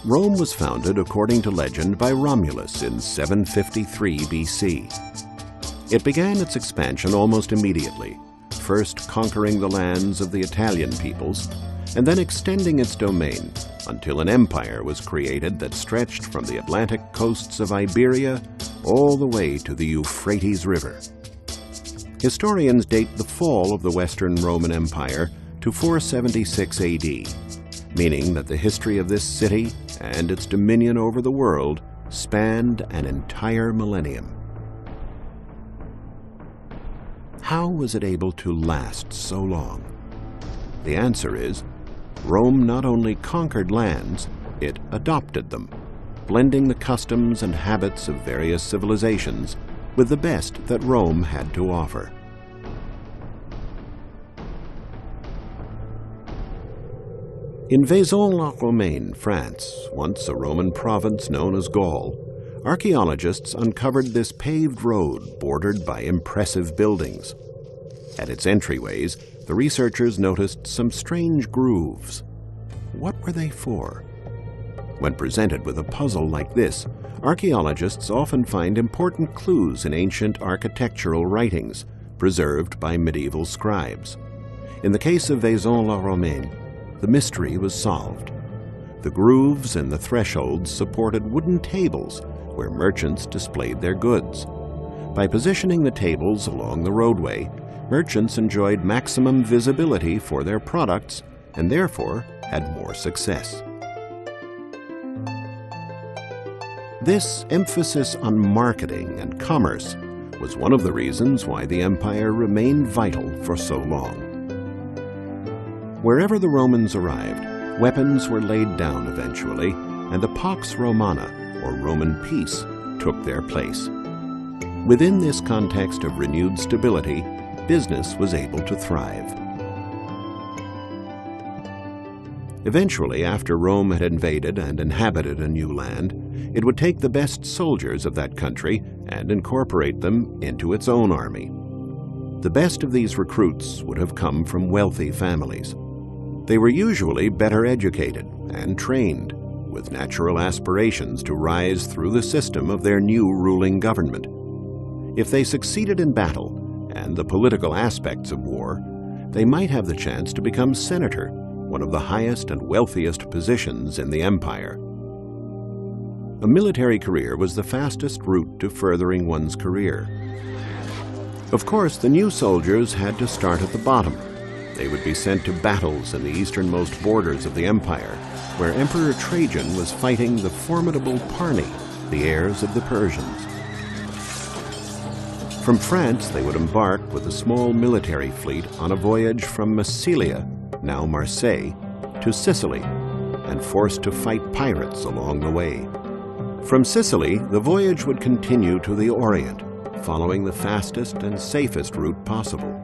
Rome was founded, according to legend, by Romulus in 753 BC. It began its expansion almost immediately, first conquering the lands of the Italian peoples, and then extending its domain until an empire was created that stretched from the Atlantic coasts of Iberia all the way to the Euphrates River. Historians date the fall of the Western Roman Empire to 476 AD, meaning that the history of this city and its dominion over the world spanned an entire millennium. How was it able to last so long? The answer is, Rome not only conquered lands, it adopted them, blending the customs and habits of various civilizations with the best that Rome had to offer. In Vaison-la-Romaine, France, once a Roman province known as Gaul, archaeologists uncovered this paved road bordered by impressive buildings. At its entryways, the researchers noticed some strange grooves. What were they for? When presented with a puzzle like this, archaeologists often find important clues in ancient architectural writings, preserved by medieval scribes. In the case of Vaison-la-Romaine, the mystery was solved. The grooves in the thresholds supported wooden tables where merchants displayed their goods. By positioning the tables along the roadway, merchants enjoyed maximum visibility for their products and therefore had more success. This emphasis on marketing and commerce was one of the reasons why the empire remained vital for so long. Wherever the Romans arrived, weapons were laid down eventually, and the Pax Romana, or Roman peace, took their place. Within this context of renewed stability, business was able to thrive. Eventually, after Rome had invaded and inhabited a new land, it would take the best soldiers of that country and incorporate them into its own army. The best of these recruits would have come from wealthy families. They were usually better educated and trained, with natural aspirations to rise through the system of their new ruling government. If they succeeded in battle and the political aspects of war, they might have the chance to become senator, one of the highest and wealthiest positions in the empire. A military career was the fastest route to furthering one's career. Of course, the new soldiers had to start at the bottom. They would be sent to battles in the easternmost borders of the empire, where Emperor Trajan was fighting the formidable Parni, the heirs of the Persians. From France, they would embark with a small military fleet on a voyage from Massilia, now Marseille, to Sicily, and forced to fight pirates along the way. From Sicily, the voyage would continue to the Orient, following the fastest and safest route possible.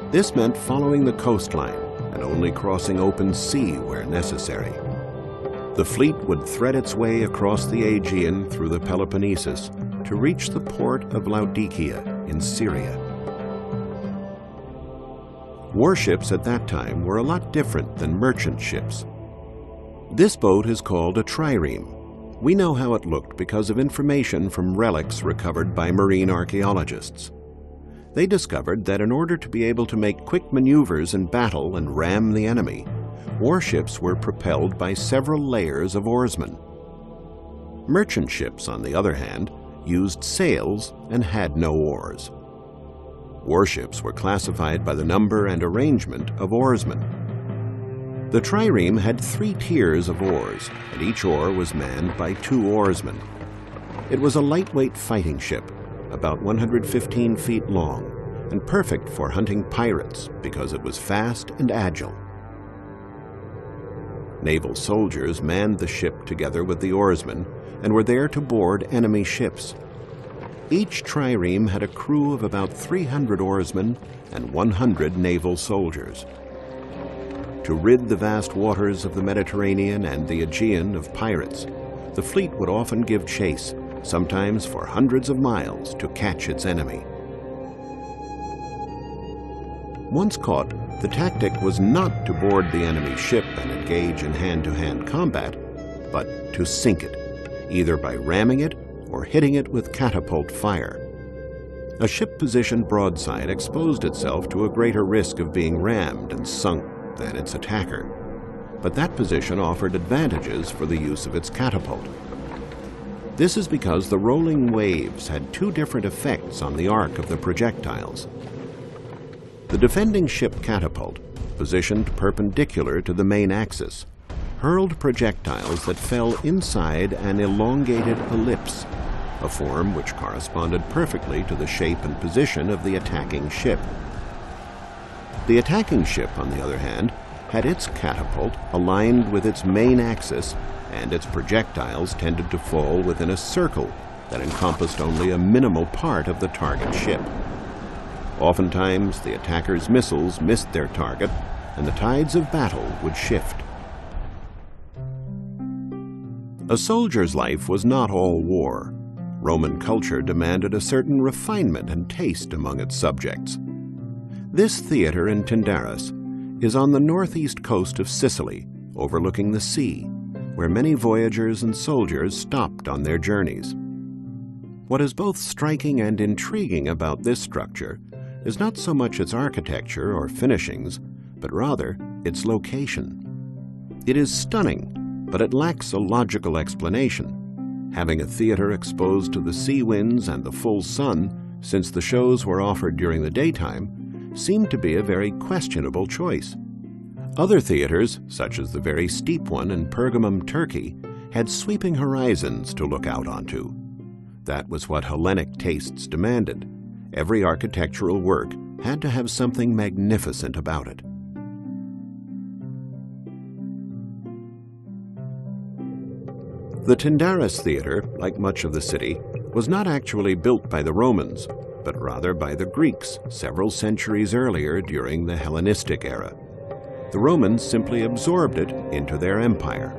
This meant following the coastline and only crossing open sea where necessary. The fleet would thread its way across the Aegean through the Peloponnesus to reach the port of Laodicea in Syria. Warships at that time were a lot different than merchant ships. This boat is called a trireme. We know how it looked because of information from relics recovered by marine archaeologists. They discovered that in order to be able to make quick maneuvers in battle and ram the enemy, warships were propelled by several layers of oarsmen. Merchant ships, on the other hand, used sails and had no oars. Warships were classified by the number and arrangement of oarsmen. The trireme had 3 tiers of oars, and each oar was manned by 2 oarsmen. It was a lightweight fighting ship, about 115 feet long, and perfect for hunting pirates because it was fast and agile. Naval soldiers manned the ship together with the oarsmen and were there to board enemy ships. Each trireme had a crew of about 300 oarsmen and 100 naval soldiers. To rid the vast waters of the Mediterranean and the Aegean of pirates, the fleet would often give chase, sometimes for hundreds of miles, to catch its enemy. Once caught, the tactic was not to board the enemy ship and engage in hand-to-hand combat, but to sink it, either by ramming it or hitting it with catapult fire. A ship positioned broadside exposed itself to a greater risk of being rammed and sunk than its attacker, but that position offered advantages for the use of its catapult. This is because the rolling waves had two different effects on the arc of the projectiles. The defending ship catapult, positioned perpendicular to the main axis, hurled projectiles that fell inside an elongated ellipse, a form which corresponded perfectly to the shape and position of the attacking ship. The attacking ship, on the other hand, had its catapult aligned with its main axis, and its projectiles tended to fall within a circle that encompassed only a minimal part of the target ship. Oftentimes, the attacker's missiles missed their target, and the tides of battle would shift. A soldier's life was not all war. Roman culture demanded a certain refinement and taste among its subjects. This theater in Tyndaris is on the northeast coast of Sicily, overlooking the sea, where many voyagers and soldiers stopped on their journeys. What is both striking and intriguing about this structure is not so much its architecture or finishings, but rather its location. It is stunning, but it lacks a logical explanation. Having a theater exposed to the sea winds and the full sun, since the shows were offered during the daytime, seemed to be a very questionable choice. Other theaters, such as the very steep one in Pergamum, Turkey, had sweeping horizons to look out onto. That was what Hellenic tastes demanded. Every architectural work had to have something magnificent about it. The Tyndaris Theater, like much of the city, was not actually built by the Romans, but rather by the Greeks several centuries earlier during the Hellenistic era. The Romans simply absorbed it into their empire.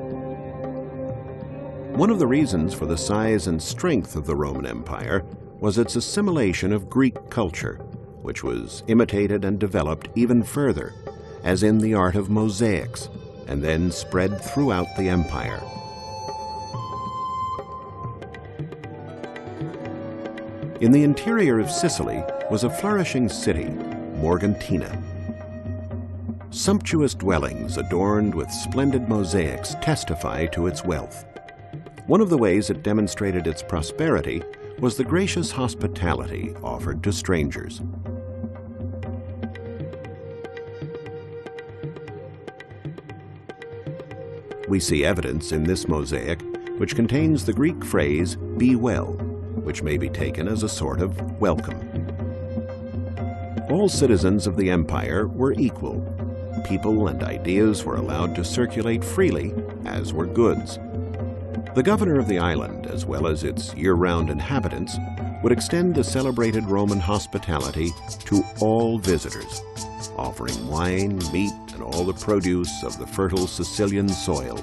One of the reasons for the size and strength of the Roman Empire was its assimilation of Greek culture, which was imitated and developed even further, as in the art of mosaics, and then spread throughout the empire. In the interior of Sicily was a flourishing city, Morgantina. Sumptuous dwellings adorned with splendid mosaics testify to its wealth. One of the ways it demonstrated its prosperity was the gracious hospitality offered to strangers. We see evidence in this mosaic, which contains the Greek phrase, "be well," which may be taken as a sort of welcome. All citizens of the empire were equal. People and ideas were allowed to circulate freely, as were goods. The governor of the island, as well as its year-round inhabitants, would extend the celebrated Roman hospitality to all visitors, offering wine, meat, and all the produce of the fertile Sicilian soil,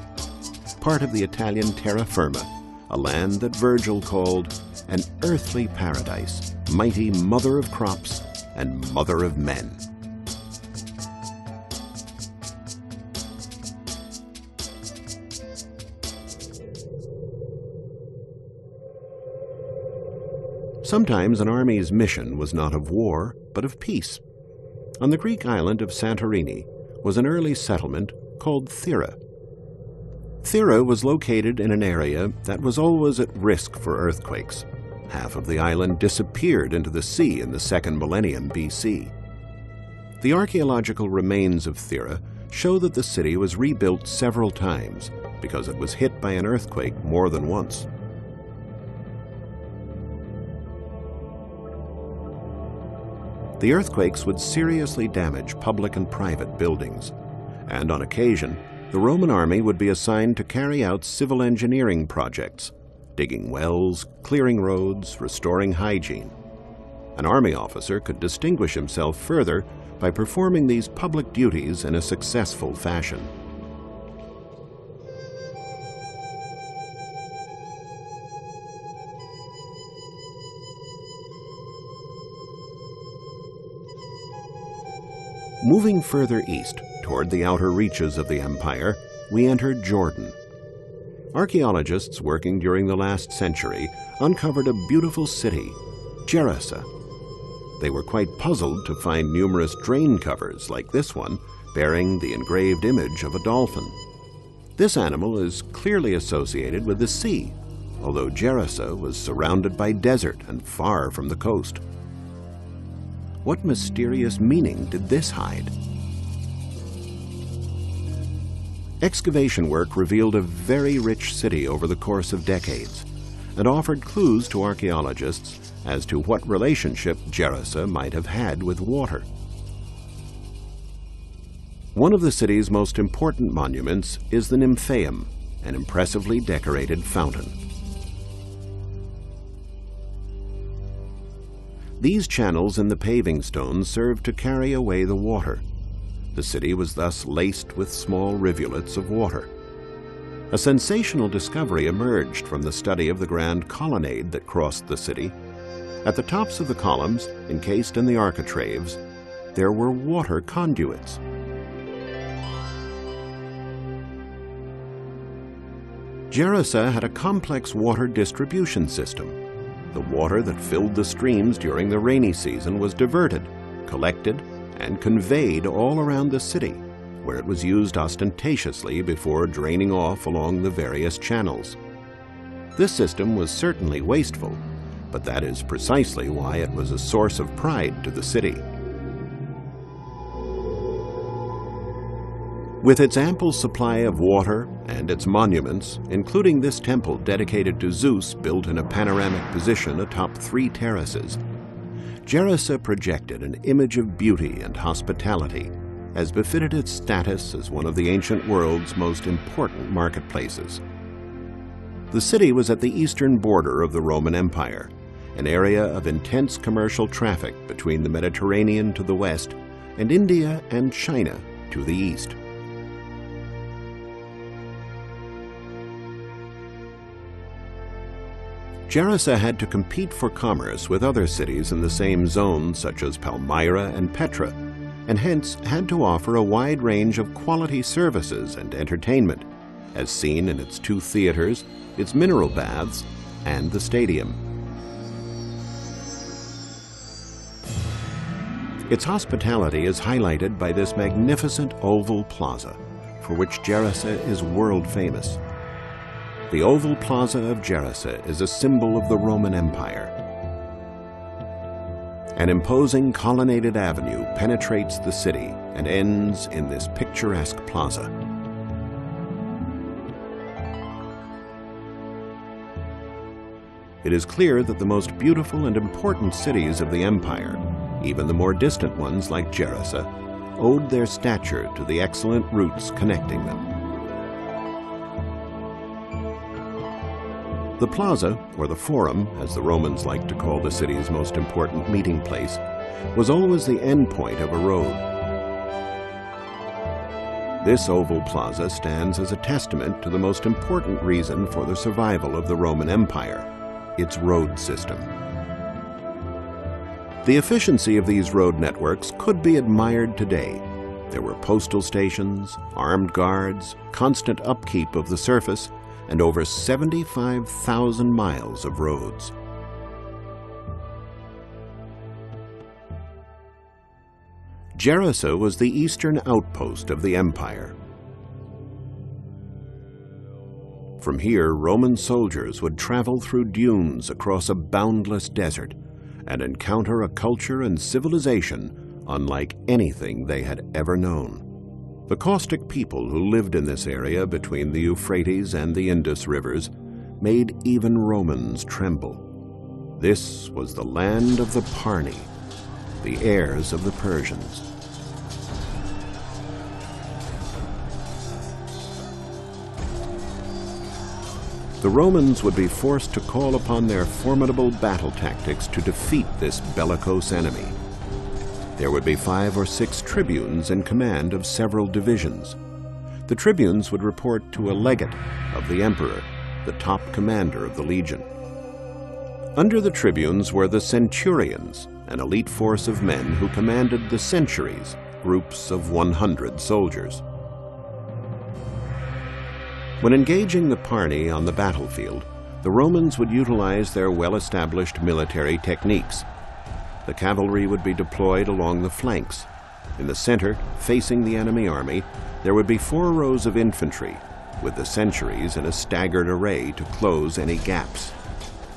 part of the Italian terra firma, a land that Virgil called an earthly paradise, mighty mother of crops and mother of men. Sometimes an army's mission was not of war, but of peace. On the Greek island of Santorini was an early settlement called Thera. Thera was located in an area that was always at risk for earthquakes. Half of the island disappeared into the sea in the 2nd millennium BC. The archaeological remains of Thera show that the city was rebuilt several times because it was hit by an earthquake more than once. The earthquakes would seriously damage public and private buildings, and on occasion, the Roman army would be assigned to carry out civil engineering projects, digging wells, clearing roads, restoring hygiene. An army officer could distinguish himself further by performing these public duties in a successful fashion. Moving further east, toward the outer reaches of the empire, we enter Jordan. Archaeologists working during the last century uncovered a beautiful city, Gerasa. They were quite puzzled to find numerous drain covers like this one, bearing the engraved image of a dolphin. This animal is clearly associated with the sea, although Gerasa was surrounded by desert and far from the coast. What mysterious meaning did this hide? Excavation work revealed a very rich city over the course of decades and offered clues to archaeologists as to what relationship Gerasa might have had with water. One of the city's most important monuments is the Nymphaeum, an impressively decorated fountain. These channels in the paving stones served to carry away the water. The city was thus laced with small rivulets of water. A sensational discovery emerged from the study of the grand colonnade that crossed the city. At the tops of the columns, encased in the architraves, there were water conduits. Gerasa had a complex water distribution system. The water that filled the streams during the rainy season was diverted, collected, and conveyed all around the city, where it was used ostentatiously before draining off along the various channels. This system was certainly wasteful, but that is precisely why it was a source of pride to the city. With its ample supply of water and its monuments, including this temple dedicated to Zeus built in a panoramic position atop 3 terraces, Gerasa projected an image of beauty and hospitality, as befitted its status as one of the ancient world's most important marketplaces. The city was at the eastern border of the Roman Empire, an area of intense commercial traffic between the Mediterranean to the west and India and China to the east. Gerasa had to compete for commerce with other cities in the same zone, such as Palmyra and Petra, and hence had to offer a wide range of quality services and entertainment, as seen in its 2 theaters, its mineral baths, and the stadium. Its hospitality is highlighted by this magnificent oval plaza, for which Gerasa is world famous. The oval plaza of Gerasa is a symbol of the Roman Empire. An imposing colonnaded avenue penetrates the city and ends in this picturesque plaza. It is clear that the most beautiful and important cities of the empire, even the more distant ones like Gerasa, owed their stature to the excellent routes connecting them. The plaza, or the forum, as the Romans liked to call the city's most important meeting place, was always the end point of a road. This oval plaza stands as a testament to the most important reason for the survival of the Roman Empire, its road system. The efficiency of these road networks could be admired today. There were postal stations, armed guards, constant upkeep of the surface, and over 75,000 miles of roads. Gerasa was the eastern outpost of the empire. From here, Roman soldiers would travel through dunes across a boundless desert and encounter a culture and civilization unlike anything they had ever known. The caustic people who lived in this area between the Euphrates and the Indus rivers made even Romans tremble. This was the land of the Parni, the heirs of the Persians. The Romans would be forced to call upon their formidable battle tactics to defeat this bellicose enemy. There would be 5 or 6 tribunes in command of several divisions. The tribunes would report to a legate of the emperor, the top commander of the legion. Under the tribunes were the centurions, an elite force of men who commanded the centuries, groups of 100 soldiers. When engaging the party on the battlefield, the Romans would utilize their well-established military techniques. The cavalry would be deployed along the flanks. In the center, facing the enemy army, there would be 4 rows of infantry, with the centuries in a staggered array to close any gaps.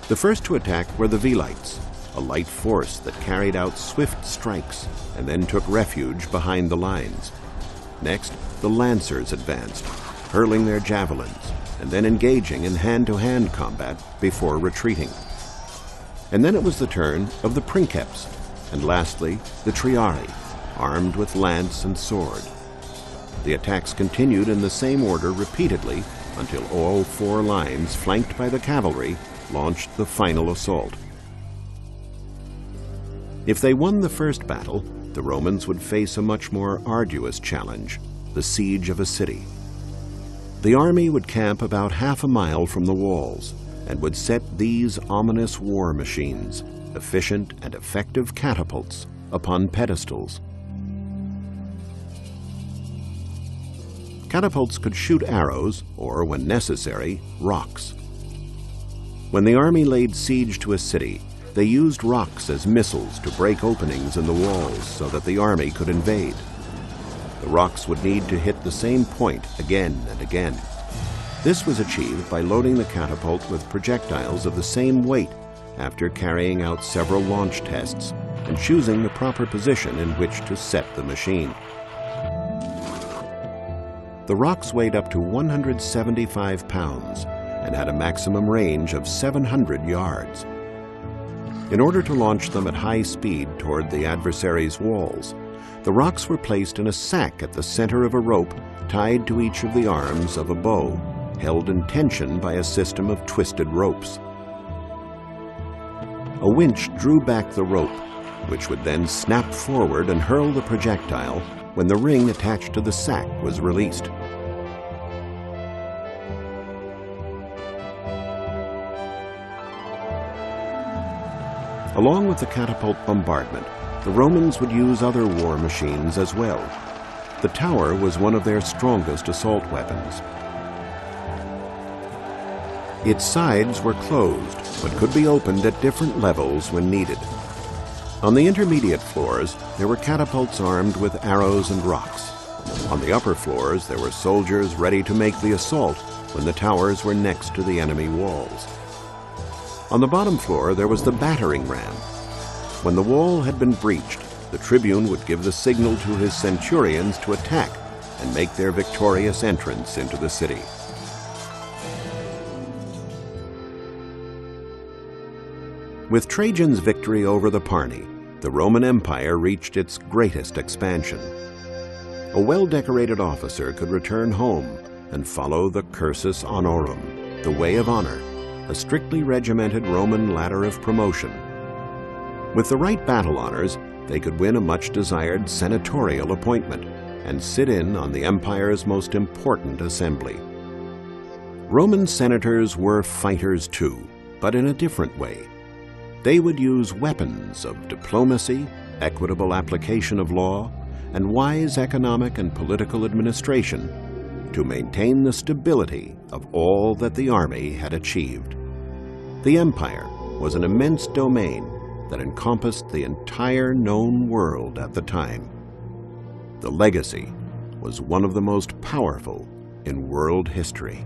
The first to attack were the Velites, a light force that carried out swift strikes and then took refuge behind the lines. Next, the Lancers advanced, hurling their javelins and then engaging in hand-to-hand combat before retreating. And then it was the turn of the Princeps, and lastly, the Triarii, armed with lance and sword. The attacks continued in the same order repeatedly until all 4 lines, flanked by the cavalry, launched the final assault. If they won the first battle, the Romans would face a much more arduous challenge, the siege of a city. The army would camp about half a mile from the walls and would set these ominous war machines, efficient and effective catapults, upon pedestals. Catapults could shoot arrows, or, when necessary, rocks. When the army laid siege to a city, they used rocks as missiles to break openings in the walls so that the army could invade. The rocks would need to hit the same point again and again. This was achieved by loading the catapult with projectiles of the same weight after carrying out several launch tests and choosing the proper position in which to set the machine. The rocks weighed up to 175 pounds and had a maximum range of 700 yards. In order to launch them at high speed toward the adversary's walls, the rocks were placed in a sack at the center of a rope tied to each of the arms of a bow, held in tension by a system of twisted ropes. A winch drew back the rope, which would then snap forward and hurl the projectile when the ring attached to the sack was released. Along with the catapult bombardment, the Romans would use other war machines as well. The tower was one of their strongest assault weapons. Its sides were closed, but could be opened at different levels when needed. On the intermediate floors, there were catapults armed with arrows and rocks. On the upper floors, there were soldiers ready to make the assault when the towers were next to the enemy walls. On the bottom floor, there was the battering ram. When the wall had been breached, the tribune would give the signal to his centurions to attack and make their victorious entrance into the city. With Trajan's victory over the Parni, the Roman Empire reached its greatest expansion. A well-decorated officer could return home and follow the cursus honorum, the way of honor, a strictly regimented Roman ladder of promotion. With the right battle honors, they could win a much-desired senatorial appointment and sit in on the empire's most important assembly. Roman senators were fighters too, but in a different way. They would use weapons of diplomacy, equitable application of law, and wise economic and political administration to maintain the stability of all that the army had achieved. The empire was an immense domain that encompassed the entire known world at the time. The legacy was one of the most powerful in world history.